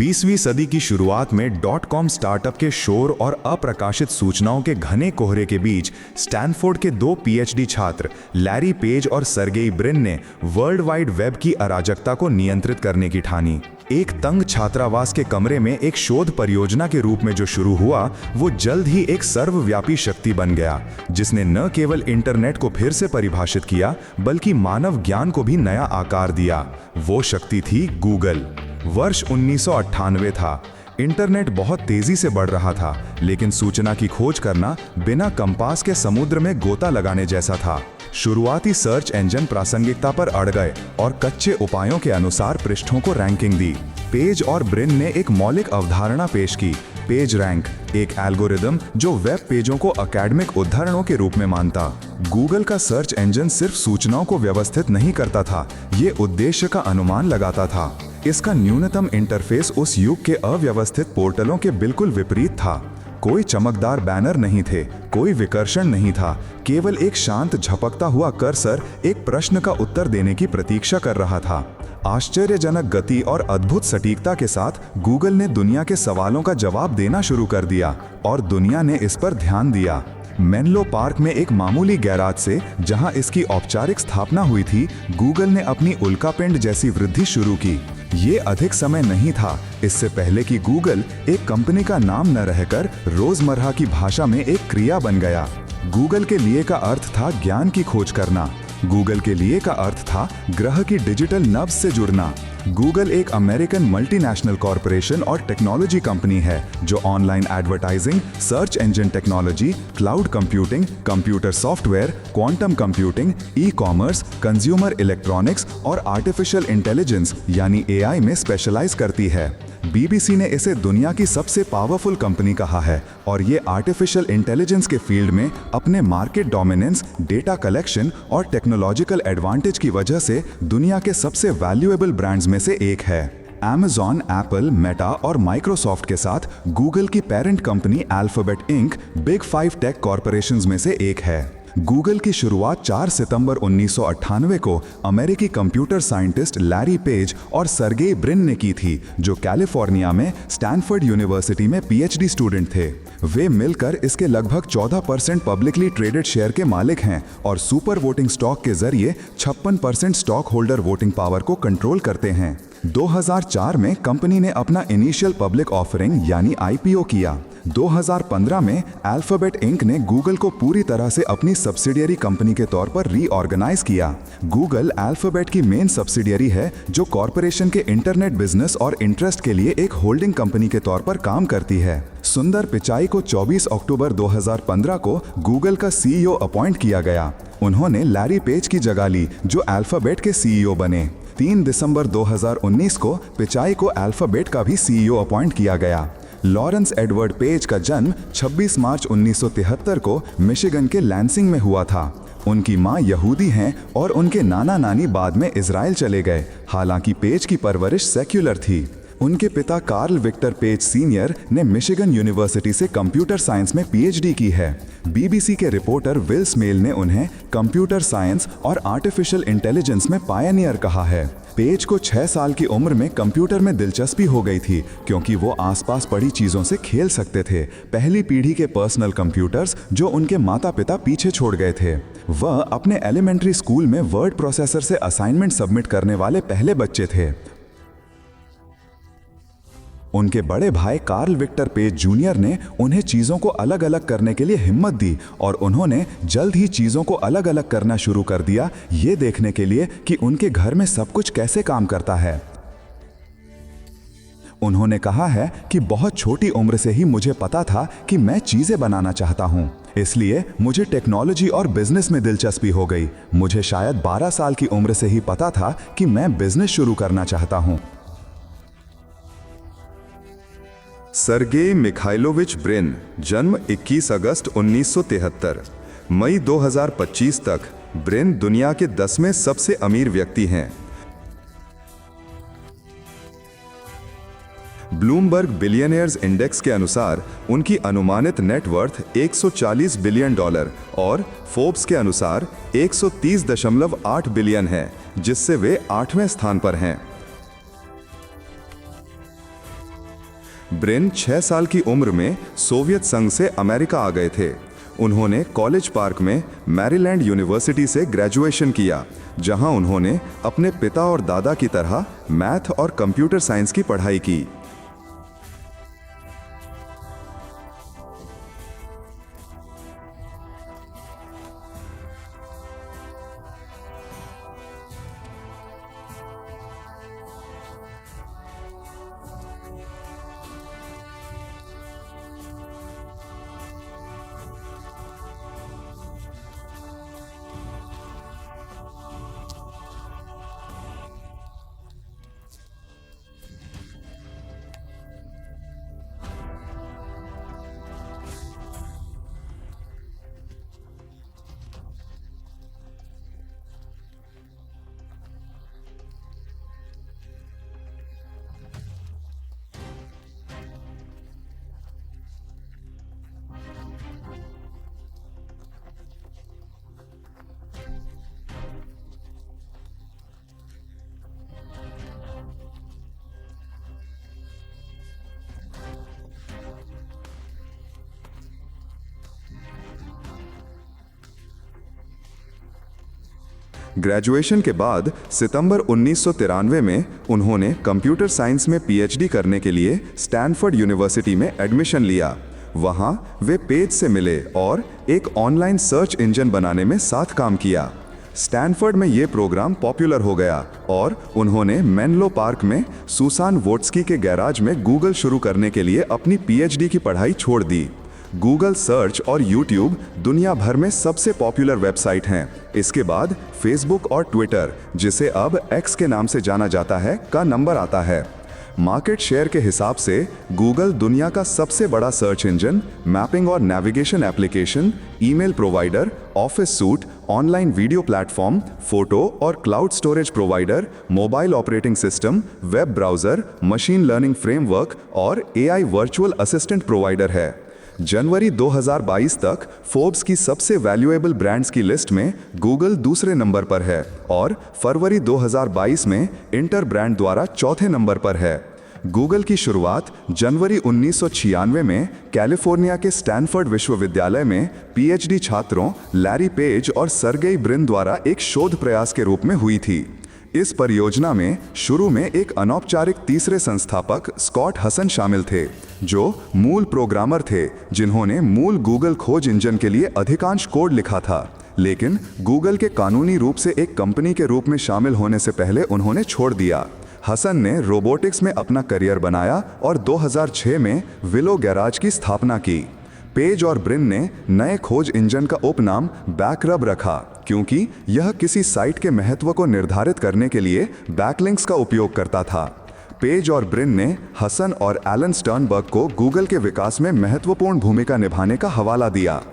20वीं सदी की शुरुआत में .com स्टार्टअप के शोर और अप्रकाशित सूचनाओं के घने कोहरे के बीच स्टैनफोर्ड के दो पीएचडी छात्र लैरी पेज और सर्गेई ब्रिन ने वर्ल्ड वाइड वेब की अराजकता को नियंत्रित करने की ठानी। एक तंग छात्रावास के कमरे में एक शोध परियोजना के रूप में जो शुरू हुआ, वो जल्द ही एक सर्वव्यापी शक्ति बन गया, जिसने न केवल इंटरनेट को फिर से परिभाषित किया, बल्कि मानव ज्ञान को भी नया आकार दिया। वो शक्ति थी गूगल। वर्ष 1998 था। इंटरनेट बहुत तेजी से बढ़ रहा था, लेकिन सूचना की खोज करना बिना कंपास के समुद्र में गोता लगाने जैसा था। शुरुआती सर्च इंजन प्रासंगिकता पर अड़ गए और कच्चे उपायों के अनुसार पृष्ठों को रैंकिंग दी। पेज और ब्रिन ने एक मौलिक अवधारणा पेश की, पेज रैंक, एक एल्गोरिदम जो वेब पेजों को एकेडमिक उद्धरणों के रूप में मानता। गूगल का सर्च इंजन सिर्फ सूचनाओं को व्यवस्थित नहीं करता था, ये उद्देश्य का अनुमान लगाता था। इसका न्यूनतम इंटरफेस उस युग के अव्यवस्थित पोर्टलों के बिल्कुल विपरीत था। कोई चमकदार बैनर नहीं थे, कोई विकर्षण नहीं था, केवल एक शांत झपकता हुआ कर्सर एक प्रश्न का उत्तर देने की प्रतीक्षा कर रहा था। आश्चर्यजनक गति और अद्भुत सटीकता के साथ गूगल ने दुनिया के सवालों का जवाब देना शुरू कर दिया और दुनिया ने इस पर ध्यान दिया। मेनलो पार्क में एक मामूली गैराज से, जहां इसकी औपचारिक स्थापना हुई थी, गूगल ने अपनी उल्कापिंड जैसी वृद्धि शुरू की। ये अधिक समय नहीं था, इससे पहले कि गूगल एक कंपनी का नाम न रहकर रोजमर्रा की भाषा में एक क्रिया बन गया। गूगल के लिए का अर्थ था ज्ञान की खोज करना। गूगल के लिए का अर्थ था ग्रह की डिजिटल नब्ज से जुड़ना। गूगल एक अमेरिकन मल्टीनेशनल कॉरपोरेशन और टेक्नोलॉजी कंपनी है जो online advertising, search engine technology, cloud computing, computer software, quantum computing, e commerce, consumer electronics और आर्टिफिशियल इंटेलिजेंस यानी एआई में स्पेशलाइज करती है। बीबीसी ने इसे दुनिया की सबसे पावरफुल कंपनी कहा है और ये आर्टिफिशियल इंटेलिजेंस के फील्ड में अपने मार्केट डोमिनेंस, डेटा कलेक्शन और टेक्नोलॉजिकल एडवांटेज की वजह से दुनिया के सबसे वैल्यूएबल ब्रांड्स में से एक है। Amazon, एप्पल, मेटा और माइक्रोसॉफ्ट के साथ गूगल की parent company Alphabet Inc big 5 tech corporations में से एक है। गूगल की शुरुआत 4 सितंबर 1998 को अमेरिकी कंप्यूटर साइंटिस्ट लैरी पेज और सर्गेई ब्रिन ने की थी, जो कैलिफोर्निया में स्टैनफोर्ड यूनिवर्सिटी में पीएचडी स्टूडेंट थे। वे मिलकर इसके लगभग 14% पब्लिकली ट्रेडेड शेयर के मालिक हैं और सुपर वोटिंग स्टॉक के जरिए 56% स्टॉक होल्डर वोटिंग पावर को कंट्रोल करते हैं। 2004 में कंपनी ने अपना इनिशियल पब्लिक ऑफरिंग यानी आईपीओ किया। 2015 में अल्फाबेट इंक ने गूगल को पूरी तरह से अपनी सब्सिडियरी कंपनी के तौर पर रीऑर्गेनाइज किया। गूगल अल्फाबेट की मेन सब्सिडियरी है जो कॉरपोरेशन के इंटरनेट बिजनेस और इंटरेस्ट के लिए एक होल्डिंग कंपनी के तौर पर काम करती है। सुंदर पिचाई को 24 अक्टूबर 2015 को गूगल का सीईओ अपॉइंट किया गया। उन्होंने लैरी पेज की जगह ली जो अल्फाबेट के सीईओ बने। 3 दिसंबर 2019 को पिचाई को अल्फाबेट का भी सीईओ अपॉइंट किया गया। लॉरेंस एडवर्ड पेज का जन्म 26 मार्च 1973 को मिशिगन के लैंसिंग में हुआ था। उनकी मां यहूदी हैं और उनके नाना नानी बाद में इजराइल चले गए। हालांकि पेज की परवरिश सेक्युलर थी। उनके पिता कार्ल विक्टर पेज सीनियर ने मिशिगन यूनिवर्सिटी से कंप्यूटर साइंस में पीएचडी की है। बीबीसी के रिपोर्टर विल स्मेल ने उन्हें कंप्यूटर साइंस और आर्टिफिशियल इंटेलिजेंस में पायनियर कहा है। पेज को 6 साल की उम्र में कंप्यूटर में दिलचस्पी हो गई थी, क्योंकि वो आसपास पड़ी चीजों से खेल सकते थे। पहली पीढ़ी के पर्सनल कंप्यूटर्स जो उनके माता पिता पीछे छोड़ गए थे। वह अपने एलिमेंट्री स्कूल में वर्ड प्रोसेसर से असाइनमेंट सबमिट करने वाले पहले बच्चे थे। उनके बड़े भाई कार्ल विक्टर पेज जूनियर ने उन्हें चीजों को अलग अलग करने के लिए हिम्मत दी और उन्होंने जल्द ही चीजों को अलग अलग करना शुरू कर दिया, ये देखने के लिए कि उनके घर में सब कुछ कैसे काम करता है। उन्होंने कहा है कि बहुत छोटी उम्र से ही मुझे पता था कि मैं चीजें बनाना चाहता हूं, इसलिए मुझे टेक्नोलॉजी और बिजनेस में दिलचस्पी हो गई। मुझे शायद 12 साल की उम्र से ही पता था कि मैं बिजनेस शुरू करना चाहता हूं। सर्गेई मिखाइलोविच ब्रिन, जन्म 21 अगस्त 1973, मई 2025 तक ब्रिन दुनिया के 10वें सबसे अमीर व्यक्ति हैं। ब्लूमबर्ग बिलियनियर्स इंडेक्स के अनुसार उनकी अनुमानित नेटवर्थ $140 बिलियन और फोर्ब्स के अनुसार 130.8 बिलियन है, जिससे वे 8वें स्थान पर हैं। ब्रिन 6 साल की उम्र में सोवियत संघ से अमेरिका आ गए थे। उन्होंने कॉलेज पार्क में मैरीलैंड यूनिवर्सिटी से ग्रेजुएशन किया, जहां उन्होंने अपने पिता और दादा की तरह मैथ और कंप्यूटर साइंस की पढ़ाई की। ग्रेजुएशन के बाद सितंबर 1993 में उन्होंने कंप्यूटर साइंस में पीएचडी करने के लिए स्टैनफोर्ड यूनिवर्सिटी में एडमिशन लिया। वहां वे पेज से मिले और एक ऑनलाइन सर्च इंजन बनाने में साथ काम किया। स्टैनफोर्ड में ये प्रोग्राम पॉपुलर हो गया और उन्होंने मेनलो पार्क में सुसान वोट्स्की के गैराज में गूगल शुरू करने के लिए अपनी पीएचडी की पढ़ाई छोड़ दी। गूगल सर्च और यूट्यूब दुनिया भर में सबसे पॉपुलर वेबसाइट हैं। इसके बाद फेसबुक और ट्विटर, जिसे अब एक्स के नाम से जाना जाता है, का नंबर आता है। मार्केट शेयर के हिसाब से गूगल दुनिया का सबसे बड़ा सर्च इंजन, मैपिंग और navigation application, email provider, office suite, online video platform, photo और cloud storage provider, mobile operating system, web browser, machine learning framework और एआई वर्चुअल असिस्टेंट प्रोवाइडर है। जनवरी 2022 तक फोर्ब्स की सबसे वैल्यूएबल ब्रांड्स की list में गूगल दूसरे नंबर पर है और फरवरी 2022 में इंटर ब्रांड द्वारा चौथे नंबर पर है। गूगल की शुरुआत जनवरी 1996 में कैलिफोर्निया के स्टैनफोर्ड विश्वविद्यालय में पीएचडी छात्रों लैरी पेज और सर्गेई ब्रिन द्वारा एक शोध प्रयास के रूप में हुई थी। इस परियोजना में शुरू में एक अनौपचारिक तीसरे संस्थापक स्कॉट हसन शामिल थे, जो मूल प्रोग्रामर थे जिन्होंने मूल गूगल खोज इंजन के लिए अधिकांश कोड लिखा था। लेकिन गूगल के कानूनी रूप से एक कंपनी के रूप में शामिल होने से पहले उन्होंने छोड़ दिया। हसन ने रोबोटिक्स में अपना करियर बनाया और 2006 में विलो गैराज की स्थापना की। पेज और ब्रिन ने नए खोज इंजन का उपनाम बैकरब रखा, क्योंकि यह किसी साइट के महत्व को निर्धारित करने के लिए बैकलिंक्स का उपयोग करता था। पेज और ब्रिन ने हसन और एलन स्टर्नबर्ग को गूगल के विकास में महत्वपूर्ण भूमिका निभाने का हवाला दिया।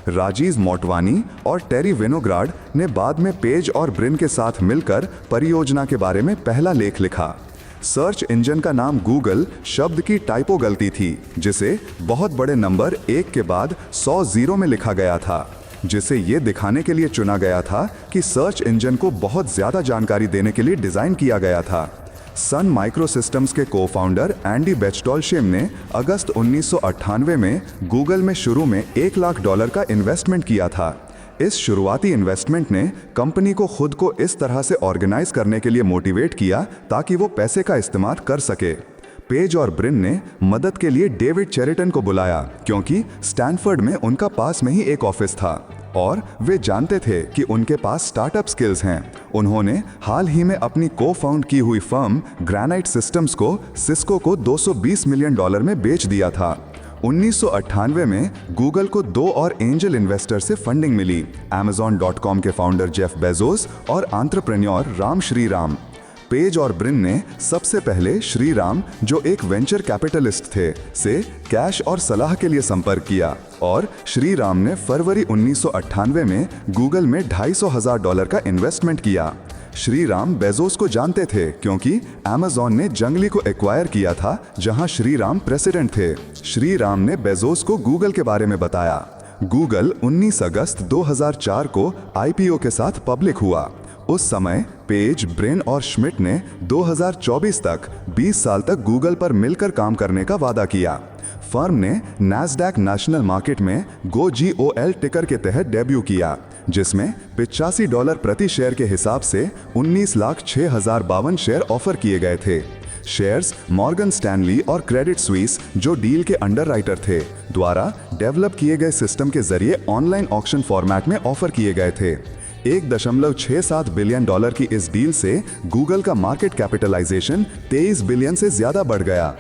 राजीव मोटवानी और टेरी विनोग्राड ने बाद में पेज और ब्रिन के साथ मिलकर परियोजना के बारे में पहला लेख लिखा। सर्च इंजन का नाम गूगल शब्द की टाइपो गलती थी, जिसे बहुत बड़े नंबर 1 के बाद 100 जीरो में लिखा गया था, जिसे ये दिखाने के लिए चुना गया था कि सर्च इंजन को बहुत ज़्यादा जानकारी देने के लिए डिज़ाइन किया गया था। सन माइक्रोसिस्टम्स के को-फाउंडर एंडी बेचटॉलशेम ने अगस्त 1998 में गूगल में शुरू में $1 लाख का इन्वेस्टमेंट किया था। इस शुरुआती इन्वेस्टमेंट ने कंपनी को खुद को इस तरह से ऑर्गेनाइज करने के लिए मोटिवेट किया ताकि वो पैसे का इस्तेमाल कर सके। पेज और ब्रिन ने मदद के लिए डेविड चेरिटन को बुलाया, क्योंकि स्टैनफोर्ड में उनका पास में ही एक ऑफिस था और वे जानते थे कि उनके पास स्टार्टअप स्किल्स हैं। उन्होंने हाल ही में अपनी को-फाउंड की हुई फर्म ग्रेनाइट सिस्टम्स को सिस्को को $220 मिलियन में बेच दिया था। 1998 में गूगल को 2 और एंजल इन्वेस्टर से फंडिंग मिली, Amazon.com के फाउंडर जेफ बेजोस और एंटरप्रेन्योर राम श्रीराम। पेज और ब्रिन ने सबसे पहले श्रीराम, जो एक वेंचर कैपिटलिस्ट थे, से कैश और सलाह के लिए संपर्क किया और श्रीराम ने फरवरी 1998 में गूगल में $250,000 का इन्वेस्टमेंट किया। श्रीराम बेजोस को जानते थे क्योंकि Amazon ने जंगली को एक्वायर किया था, जहां श्रीराम प्रेसिडेंट थे। श्रीराम ने बेजोस को गूगल के बारे में बताया। गूगल 19 अगस्त 2004 को IPO के साथ पब्लिक हुआ। उस समय पेज, ब्रिन और श्मिट ने 2024 तक 20 साल तक गूगल पर मिलकर काम करने का वादा किया। फर्म ने नैस्डैक नेशनल मार्केट में GOL टिकर के तहत डेब्यू किया, जिसमें $85 प्रति शेयर के हिसाब से 19,06,052 शेयर ऑफर किए गए थे। शेयर्स मॉर्गन स्टैनली और क्रेडिट स्विस, जो डील के अंडरराइटर थे, द्वारा डेवलप किए गए सिस्टम के जरिए ऑनलाइन ऑक्शन फॉर्मेट में ऑफर किए गए थे। $1.67 बिलियन की इस डील से गूगल का मार्केट कैपिटलाइजेशन 23 बिलियन से ज्यादा बढ़ गया।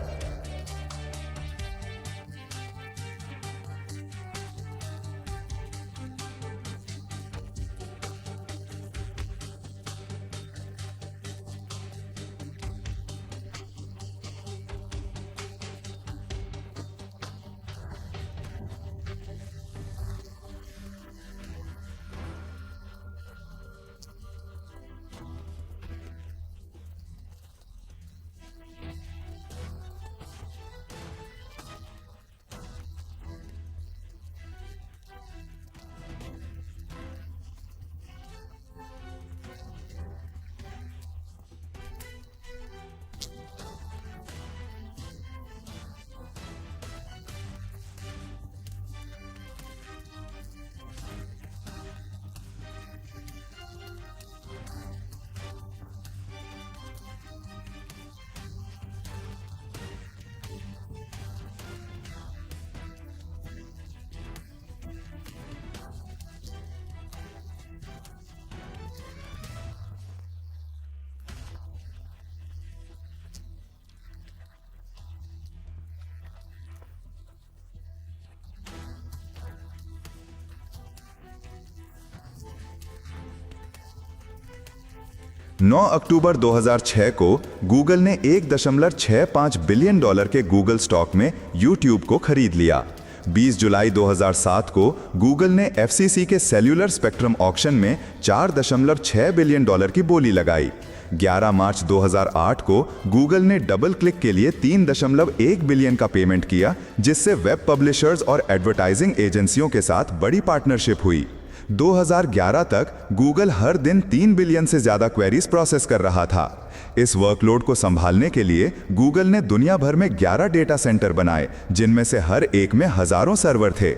$9 अक्टूबर 2006 को गूगल ने $1.65 बिलियन के गूगल स्टॉक में यूट्यूब को खरीद लिया। 20 जुलाई 2007 को गूगल ने FCC के सेल्यूलर स्पेक्ट्रम ऑक्शन में $4.6 बिलियन की बोली लगाई। 11 मार्च 2008 को गूगल ने डबल क्लिक के लिए 3.1 बिलियन का पेमेंट किया, जिससे वेब पब्लिशर्स और एडवर्टाइजिंग एजेंसियों के साथ बड़ी पार्टनरशिप हुई। 2011 तक गूगल हर दिन 3 बिलियन से ज्यादा क्वेरीज प्रोसेस कर रहा था। इस वर्कलोड को संभालने के लिए गूगल ने दुनिया भर में 11 डेटा सेंटर बनाए, जिनमें से हर एक में हजारों सर्वर थे।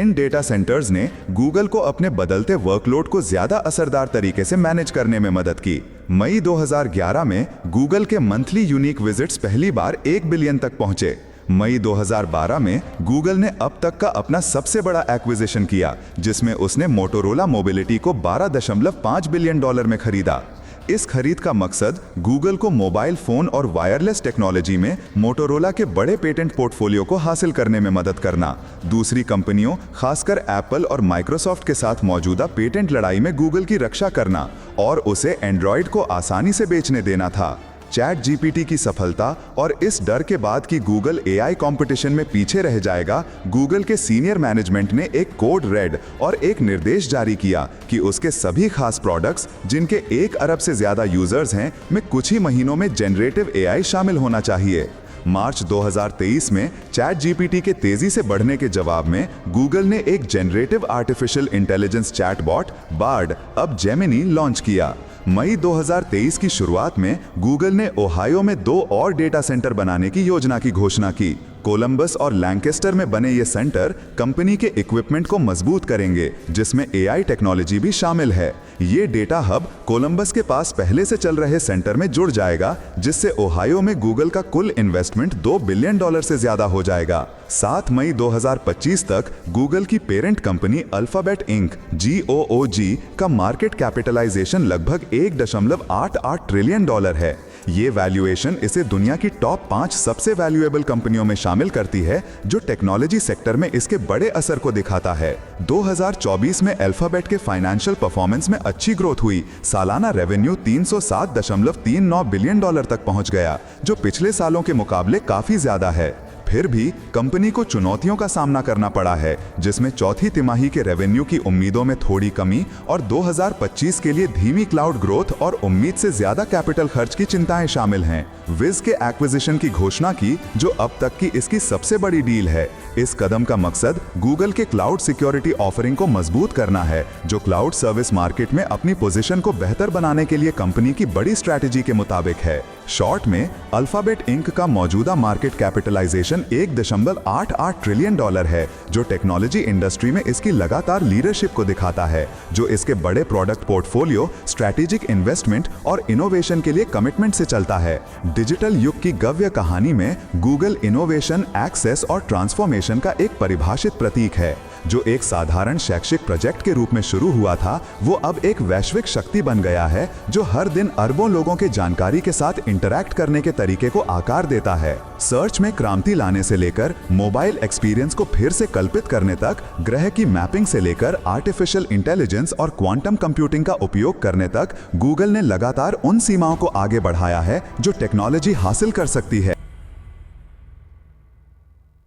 इन डेटा सेंटर्स ने गूगल को अपने बदलते वर्कलोड को ज्यादा असरदार तरीके से मैनेज करने में मदद की। मई 2011 में गूगल के मंथली यूनिक विजिट्स पहली बार 1 बिलियन तक पहुंचे। मई 2012 में गूगल ने अब तक का अपना सबसे बड़ा एक्विजिशन किया, जिसमें उसने मोटोरोला मोबिलिटी को $12.5 बिलियन में खरीदा। इस खरीद का मकसद गूगल को मोबाइल फोन और वायरलेस टेक्नोलॉजी में मोटोरोला के बड़े पेटेंट पोर्टफोलियो को हासिल करने में मदद करना, दूसरी कंपनियों खासकर एप्पल और माइक्रोसॉफ्ट के साथ मौजूदा पेटेंट लड़ाई में गूगल की रक्षा करना और उसे एंड्रॉयड को आसानी से बेचने देना था। चैट जीपीटी की सफलता और इस डर के बाद कि गूगल AI कंपटीशन में पीछे रह जाएगा, गूगल के सीनियर मैनेजमेंट ने एक कोड रेड और एक निर्देश जारी किया कि उसके सभी खास प्रोडक्ट्स, जिनके 1 अरब से ज्यादा यूजर्स हैं, में कुछ ही महीनों में जनरेटिव AI शामिल होना चाहिए। मार्च 2023 में चैट जीपीटी के तेजी से बढ़ने के जवाब में गूगल ने एक generative artificial intelligence chatbot Bard, अब जेमिनी, लॉन्च किया। मई 2023 की शुरुआत में गूगल ने ओहायो में 2 और डेटा सेंटर बनाने की योजना की घोषणा की। कोलंबस और लैंकेस्टर में बने ये सेंटर कंपनी के इक्विपमेंट को मजबूत करेंगे, जिसमें AI टेक्नोलॉजी भी शामिल है। ये डेटा हब कोलंबस के पास पहले से चल रहे सेंटर में जुड़ जाएगा, जिससे ओहायो में गूगल का कुल इन्वेस्टमेंट $2 बिलियन से ज्यादा हो जाएगा। 7 मई 2025 तक गूगल की parent company Alphabet Inc GOOG का मार्केट कैपिटलाइजेशन लगभग $1.88 ट्रिलियन है। ये वैल्यूएशन इसे दुनिया की टॉप 5 सबसे वैल्यूएबल कंपनियों में शामिल करती है, जो टेक्नोलॉजी सेक्टर में इसके बड़े असर को दिखाता है। 2024 में अल्फाबेट के फाइनेंशियल परफॉर्मेंस में अच्छी ग्रोथ हुई। सालाना रेवेन्यू $307.39 बिलियन तक पहुंच गया, जो पिछले सालों के मुकाबले काफी ज्यादा है। फिर भी कंपनी को चुनौतियों का सामना करना पड़ा है, जिसमें चौथी तिमाही के रेवेन्यू की उम्मीदों में थोड़ी कमी और 2025 के लिए धीमी क्लाउड ग्रोथ और उम्मीद से ज्यादा कैपिटल खर्च की चिंताएं शामिल हैं। विज के एक्विजिशन की घोषणा की, जो अब तक की इसकी सबसे बड़ी डील है। इस कदम का मकसद गूगल के क्लाउड सिक्योरिटी ऑफरिंग को मजबूत करना है, जो क्लाउड सर्विस मार्केट में अपनी पोजीशन को बेहतर बनाने के लिए कंपनी की बड़ी स्ट्रैटेजी के मुताबिक है। शॉर्ट में अल्फाबेट इंक का मौजूदा मार्केट कैपिटलाइजेशन $1.88 ट्रिलियन है, जो टेक्नोलॉजी इंडस्ट्री में इसकी लगातार लीडरशिप को दिखाता है, जो इसके बड़े प्रोडक्ट पोर्टफोलियो, स्ट्रैटेजिक इन्वेस्टमेंट और इनोवेशन के लिए कमिटमेंट से चलता है। डिजिटल युग की गव्य कहानी में गूगल इनोवेशन, एक्सेस और ट्रांसफॉर्मेशन का एक परिभाषित प्रतीक है। जो एक साधारण शैक्षिक प्रोजेक्ट के रूप में शुरू हुआ था, वो अब एक वैश्विक शक्ति बन गया है, जो हर दिन अरबों लोगों के जानकारी के साथ इंटरैक्ट करने के तरीके को आकार देता है। सर्च में क्रांति लाने से लेकर मोबाइल एक्सपीरियंस को फिर से कल्पित करने तक, ग्रह की मैपिंग से लेकर आर्टिफिशियल इंटेलिजेंस और क्वांटम कंप्यूटिंग का उपयोग करने तक, गूगल ने लगातार उन सीमाओं को आगे बढ़ाया है जो टेक्नोलॉजी हासिल कर सकती है।